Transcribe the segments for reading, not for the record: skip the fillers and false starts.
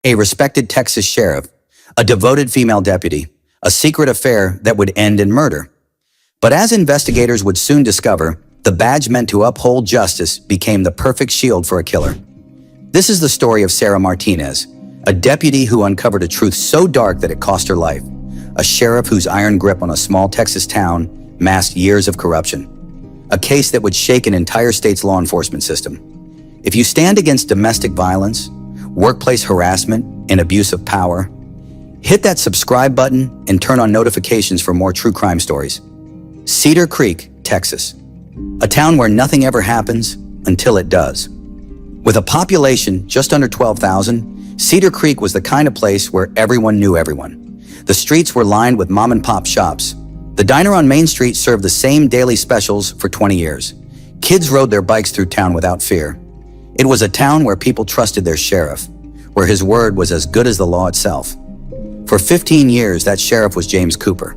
A respected Texas sheriff, a devoted female deputy, a secret affair that would end in murder. But as investigators would soon discover, the badge meant to uphold justice became the perfect shield for a killer. This is the story of Sarah Martinez, a deputy who uncovered a truth so dark that it cost her life, a sheriff whose iron grip on a small Texas town masked years of corruption, a case that would shake an entire state's law enforcement system. If you stand against domestic violence, workplace harassment, and abuse of power, hit that subscribe button and turn on notifications for more true crime stories. Cedar Creek, Texas, a town where nothing ever happens until it does. With a population just under 12,000, Cedar Creek was the kind of place where everyone knew everyone. The streets were lined with mom-and-pop shops. The diner on Main Street served the same daily specials for 20 years. Kids rode their bikes through town without fear. It was a town where people trusted their sheriff, where his word was as good as the law itself. For 15 years, that sheriff was James Cooper.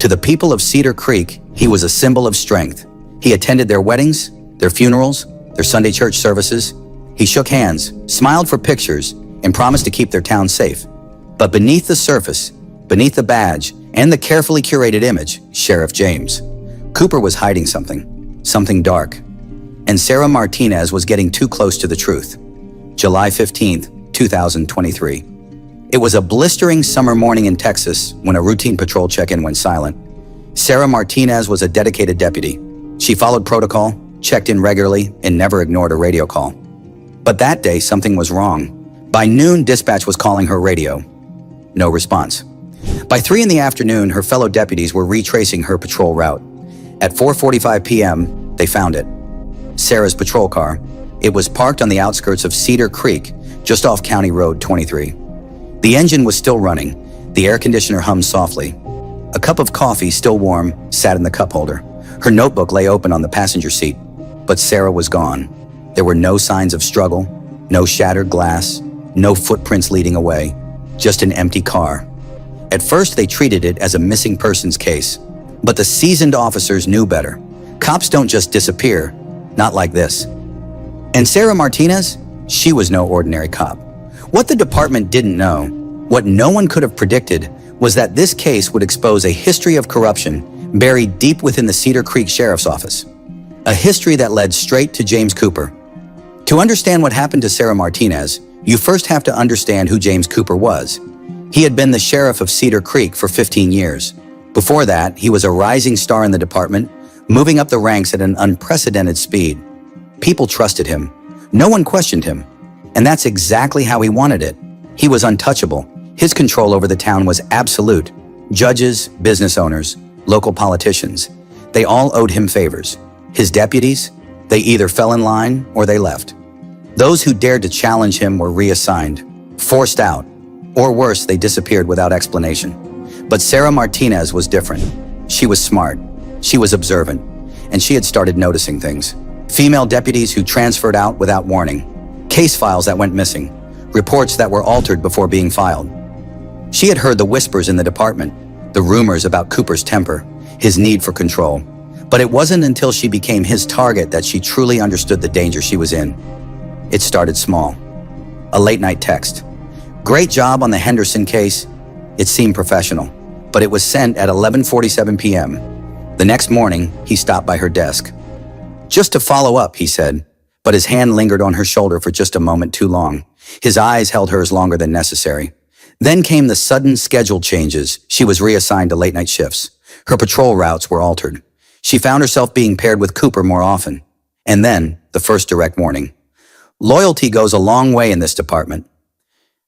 To the people of Cedar Creek, he was a symbol of strength. He attended their weddings, their funerals, their Sunday church services. He shook hands, smiled for pictures, and promised to keep their town safe. But beneath the surface, beneath the badge, and the carefully curated image, Sheriff James, Cooper was hiding something dark. And Sarah Martinez was getting too close to the truth. July 15th, 2023. It was a blistering summer morning in Texas when a routine patrol check-in went silent. Sarah Martinez was a dedicated deputy. She followed protocol, checked in regularly, and never ignored a radio call. But that day, something was wrong. By noon, dispatch was calling her radio. No response. By 3 in the afternoon, her fellow deputies were retracing her patrol route. At 4:45 p.m., they found it. Sarah's patrol car. It was parked on the outskirts of Cedar Creek, just off County Road 23. The engine was still running. The air conditioner hummed softly. A cup of coffee, still warm, sat in the cup holder. Her notebook lay open on the passenger seat. But Sarah was gone. There were no signs of struggle, no shattered glass, no footprints leading away, just an empty car. At first, they treated it as a missing persons case. But the seasoned officers knew better. Cops don't just disappear, not like this. And Sarah Martinez, she was no ordinary cop. What the department didn't know, what no one could have predicted, was that this case would expose a history of corruption buried deep within the Cedar Creek Sheriff's Office. A history that led straight to James Cooper. To understand what happened to Sarah Martinez, you first have to understand who James Cooper was. He had been the sheriff of Cedar Creek for 15 years. Before that, he was a rising star in the department, moving up the ranks at an unprecedented speed. People trusted him. No one questioned him. And that's exactly how he wanted it. He was untouchable. His control over the town was absolute. Judges, business owners, local politicians, they all owed him favors. His deputies, they either fell in line or they left. Those who dared to challenge him were reassigned, forced out, or worse, they disappeared without explanation. But Sarah Martinez was different. She was smart, she was observant, and she had started noticing things. Female deputies who transferred out without warning, case files that went missing, reports that were altered before being filed. She had heard the whispers in the department, the rumors about Cooper's temper, his need for control. But it wasn't until she became his target that she truly understood the danger she was in. It started small. A late-night text. Great job on the Henderson case. It seemed professional, but it was sent at 11:47 p.m. The next morning, he stopped by her desk. Just to follow up, he said, but his hand lingered on her shoulder for just a moment too long. His eyes held hers longer than necessary. Then came the sudden schedule changes. She was reassigned to late-night shifts. Her patrol routes were altered. She found herself being paired with Cooper more often. And then, the first direct warning. Loyalty goes a long way in this department.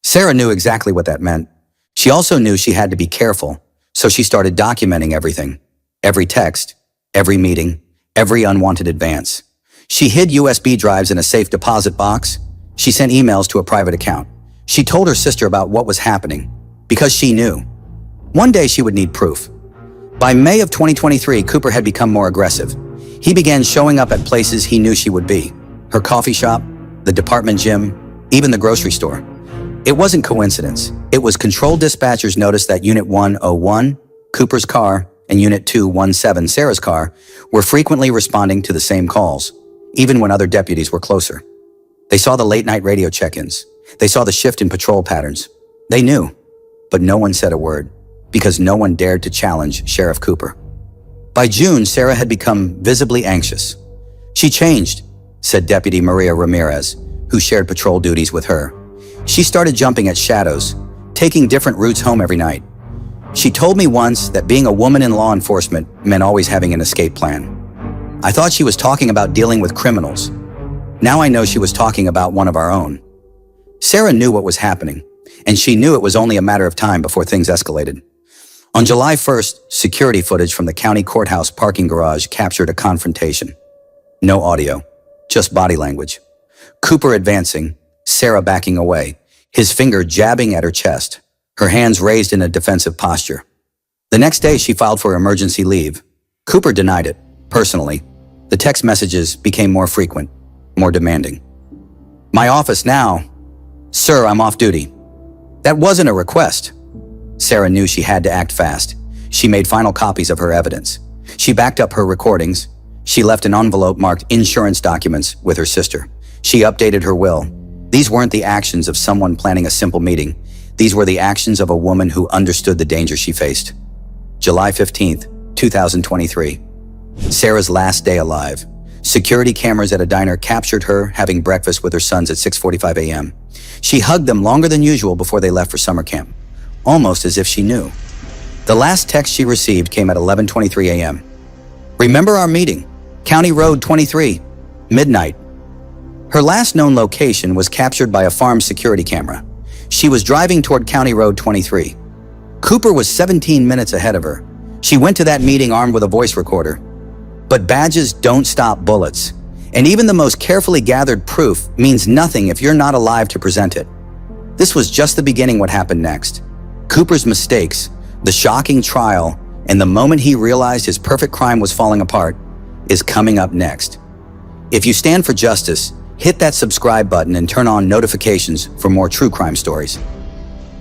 Sarah knew exactly what that meant. She also knew she had to be careful, so she started documenting everything. Every text, every meeting, every unwanted advance. She hid USB drives in a safe deposit box. She sent emails to a private account. She told her sister about what was happening, because she knew. One day she would need proof. By May of 2023, Cooper had become more aggressive. He began showing up at places he knew she would be. Her coffee shop, the department gym, even the grocery store. It wasn't coincidence. It was control dispatchers noticed that Unit 101, Cooper's car, and Unit 217, Sarah's car, were frequently responding to the same calls, even when other deputies were closer. They saw the late-night radio check-ins. They saw the shift in patrol patterns. They knew, but no one said a word, because no one dared to challenge Sheriff Cooper. By June, Sarah had become visibly anxious. "She changed," said Deputy Maria Ramirez, who shared patrol duties with her. "She started jumping at shadows, taking different routes home every night. She told me once that being a woman in law enforcement meant always having an escape plan. I thought she was talking about dealing with criminals. Now I know she was talking about one of our own." Sarah knew what was happening, and she knew it was only a matter of time before things escalated. On July 1st, security footage from the county courthouse parking garage captured a confrontation. No audio, just body language. Cooper advancing, Sarah backing away, his finger jabbing at her chest, her hands raised in a defensive posture. The next day, she filed for emergency leave. Cooper denied it, personally. The text messages became more frequent, more demanding. "My office now. Sir, I'm off duty." That wasn't a request. Sarah knew she had to act fast. She made final copies of her evidence. She backed up her recordings. She left an envelope marked insurance documents with her sister. She updated her will. These weren't the actions of someone planning a simple meeting. These were the actions of a woman who understood the danger she faced. July 15th, 2023. Sarah's last day alive. Security cameras at a diner captured her having breakfast with her sons at 6:45 a.m. She hugged them longer than usual before they left for summer camp, almost as if she knew. The last text she received came at 11:23 a.m. "Remember our meeting? County Road 23, midnight." Her last known location was captured by a farm security camera. She was driving toward County Road 23. Cooper was 17 minutes ahead of her. She went to that meeting armed with a voice recorder. But badges don't stop bullets. And even the most carefully gathered proof means nothing if you're not alive to present it. This was just the beginning. What happened next. Cooper's mistakes, the shocking trial, and the moment he realized his perfect crime was falling apart is coming up next. If you stand for justice, hit that subscribe button and turn on notifications for more true crime stories.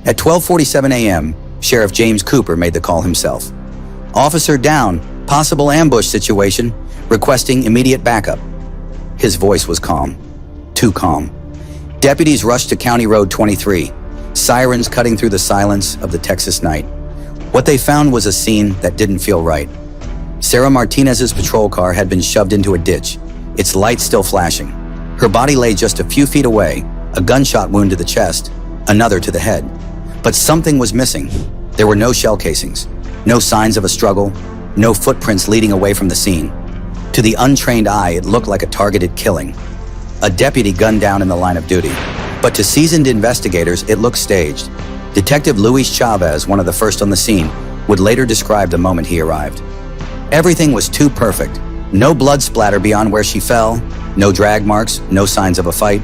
At 12:47 a.m., Sheriff James Cooper made the call himself. "Officer down, possible ambush situation, requesting immediate backup." His voice was calm, too calm. Deputies rushed to County Road 23, sirens cutting through the silence of the Texas night. What they found was a scene that didn't feel right. Sarah Martinez's patrol car had been shoved into a ditch, its lights still flashing. Her body lay just a few feet away, a gunshot wound to the chest, another to the head. But something was missing. There were no shell casings, no signs of a struggle, no footprints leading away from the scene. To the untrained eye, it looked like a targeted killing. A deputy gunned down in the line of duty. But to seasoned investigators, it looked staged. Detective Luis Chavez, one of the first on the scene, would later describe the moment he arrived. Everything was too perfect. No blood splatter beyond where she fell, no drag marks, no signs of a fight.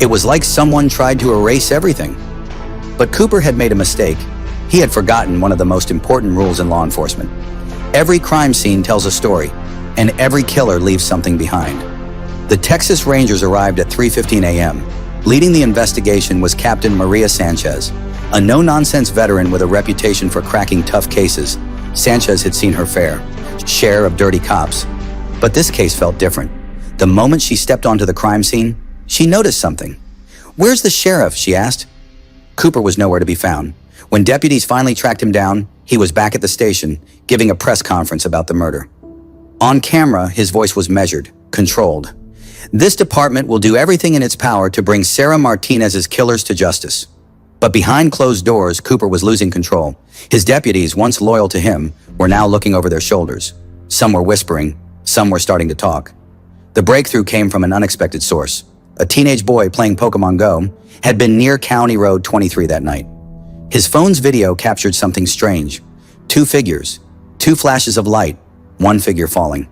It was like someone tried to erase everything. But Cooper had made a mistake. He had forgotten one of the most important rules in law enforcement. Every crime scene tells a story, and every killer leaves something behind. The Texas Rangers arrived at 3:15 a.m. Leading the investigation was Captain Maria Sanchez, a no-nonsense veteran with a reputation for cracking tough cases. Sanchez had seen her fair share of dirty cops. But this case felt different. The moment she stepped onto the crime scene, she noticed something. "Where's the sheriff?" she asked. Cooper was nowhere to be found. When deputies finally tracked him down, he was back at the station, giving a press conference about the murder. On camera, his voice was measured, controlled. "This department will do everything in its power to bring Sarah Martinez's killers to justice." But behind closed doors, Cooper was losing control. His deputies, once loyal to him, were now looking over their shoulders. Some were whispering, some were starting to talk. The breakthrough came from an unexpected source. A teenage boy playing Pokemon Go had been near County Road 23 that night. His phone's video captured something strange. Two figures, two flashes of light, one figure falling.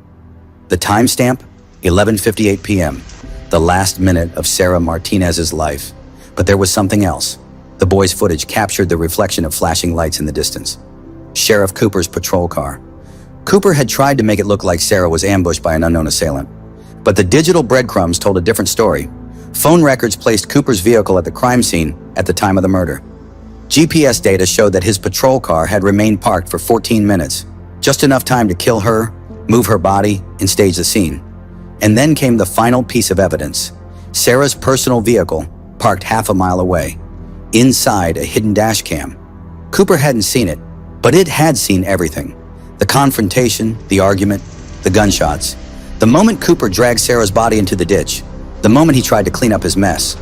The timestamp, 11:58 p.m., the last minute of Sarah Martinez's life. But there was something else. The boy's footage captured the reflection of flashing lights in the distance. Sheriff Cooper's patrol car. Cooper had tried to make it look like Sarah was ambushed by an unknown assailant. But the digital breadcrumbs told a different story. Phone records placed Cooper's vehicle at the crime scene at the time of the murder. GPS data showed that his patrol car had remained parked for 14 minutes, just enough time to kill her, move her body, and stage the scene. And then came the final piece of evidence. Sarah's personal vehicle, parked half a mile away, inside a hidden dash cam. Cooper hadn't seen it, but it had seen everything. The confrontation, the argument, the gunshots. The moment Cooper dragged Sarah's body into the ditch. The moment he tried to clean up his mess.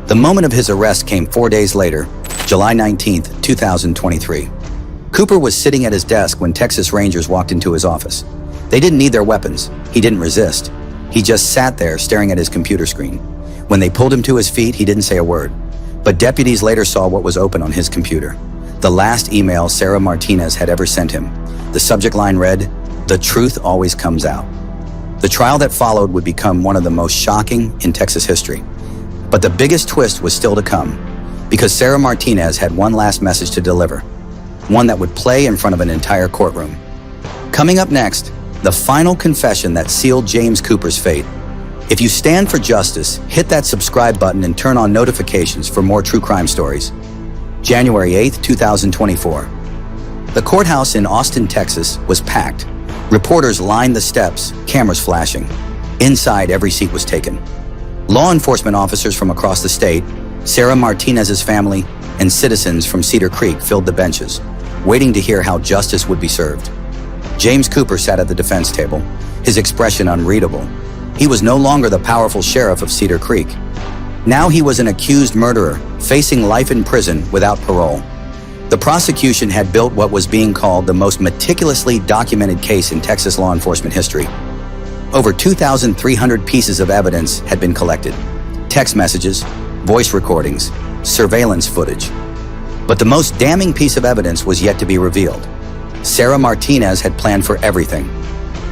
The moment of his arrest came 4 days later, July 19th, 2023. Cooper was sitting at his desk when Texas Rangers walked into his office. They didn't need their weapons. He didn't resist. He just sat there staring at his computer screen. When they pulled him to his feet, he didn't say a word. But deputies later saw what was open on his computer. The last email Sarah Martinez had ever sent him. The subject line read, "The truth always comes out." The trial that followed would become one of the most shocking in Texas history. But the biggest twist was still to come, because Sarah Martinez had one last message to deliver, one that would play in front of an entire courtroom. Coming up next, the final confession that sealed James Cooper's fate. If you stand for justice, hit that subscribe button and turn on notifications for more true crime stories. January 8th, 2024. The courthouse in Austin, Texas was packed. Reporters lined the steps, cameras flashing. Inside, every seat was taken. Law enforcement officers from across the state, Sarah Martinez's family, and citizens from Cedar Creek filled the benches, waiting to hear how justice would be served. James Cooper sat at the defense table, his expression unreadable. He was no longer the powerful sheriff of Cedar Creek. Now he was an accused murderer, facing life in prison without parole. The prosecution had built what was being called the most meticulously documented case in Texas law enforcement history. Over 2,300 pieces of evidence had been collected. Text messages, voice recordings, surveillance footage. But the most damning piece of evidence was yet to be revealed. Sarah Martinez had planned for everything.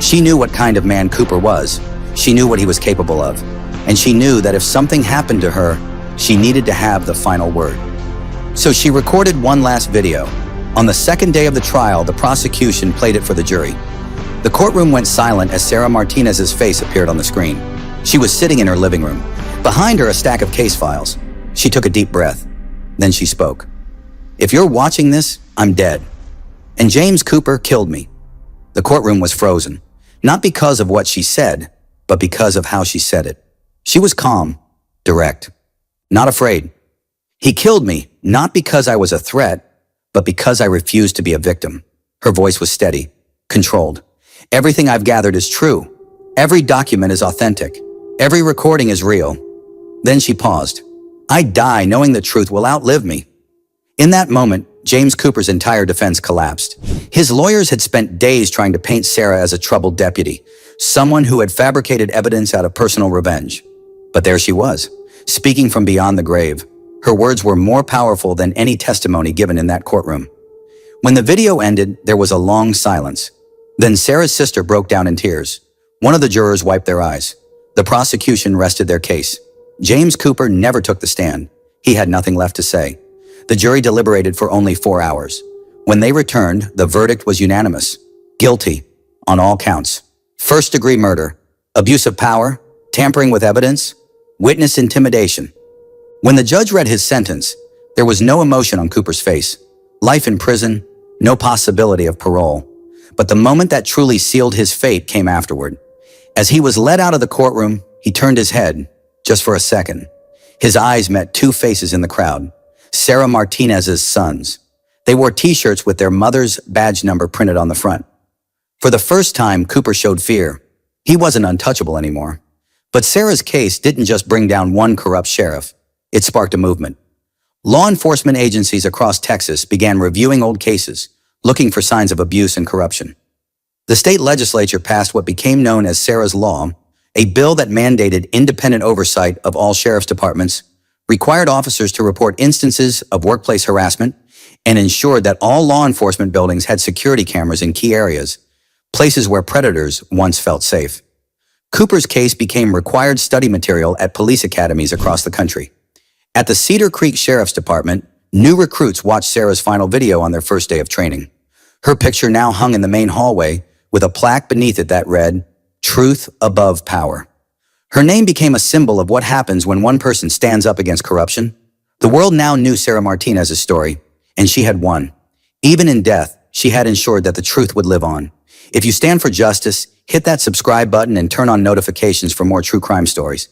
She knew what kind of man Cooper was. She knew what he was capable of. And she knew that if something happened to her, she needed to have the final word. So she recorded one last video. On the second day of the trial, the prosecution played it for the jury. The courtroom went silent as Sarah Martinez's face appeared on the screen. She was sitting in her living room. Behind her, a stack of case files. She took a deep breath. Then she spoke. "If you're watching this, I'm dead. And James Cooper killed me." The courtroom was frozen, not because of what she said, but because of how she said it. She was calm, direct, not afraid. "He killed me, not because I was a threat, but because I refused to be a victim." Her voice was steady, controlled. "Everything I've gathered is true. Every document is authentic. Every recording is real." Then she paused. "I die knowing the truth will outlive me." In that moment, James Cooper's entire defense collapsed. His lawyers had spent days trying to paint Sarah as a troubled deputy, someone who had fabricated evidence out of personal revenge. But there she was, speaking from beyond the grave. Her words were more powerful than any testimony given in that courtroom. When the video ended, there was a long silence. Then Sarah's sister broke down in tears. One of the jurors wiped their eyes. The prosecution rested their case. James Cooper never took the stand. He had nothing left to say. The jury deliberated for only 4 hours. When they returned, the verdict was unanimous. Guilty on all counts. First-degree murder, abuse of power, tampering with evidence, witness intimidation. When the judge read his sentence, there was no emotion on Cooper's face. Life in prison, no possibility of parole. But the moment that truly sealed his fate came afterward. As he was led out of the courtroom, he turned his head, just for a second. His eyes met two faces in the crowd, Sarah Martinez's sons. They wore t-shirts with their mother's badge number printed on the front. For the first time, Cooper showed fear. He wasn't untouchable anymore. But Sarah's case didn't just bring down one corrupt sheriff. It sparked a movement. Law enforcement agencies across Texas began reviewing old cases, looking for signs of abuse and corruption. The state legislature passed what became known as Sarah's Law, a bill that mandated independent oversight of all sheriff's departments, required officers to report instances of workplace harassment, and ensured that all law enforcement buildings had security cameras in key areas, places where predators once felt safe. Cooper's case became required study material at police academies across the country. At the Cedar Creek Sheriff's Department, new recruits watched Sarah's final video on their first day of training. Her picture now hung in the main hallway with a plaque beneath it that read, "Truth above power." Her name became a symbol of what happens when one person stands up against corruption. The world now knew Sarah Martinez's story, and she had won. Even in death, she had ensured that the truth would live on. If you stand for justice, hit that subscribe button and turn on notifications for more true crime stories.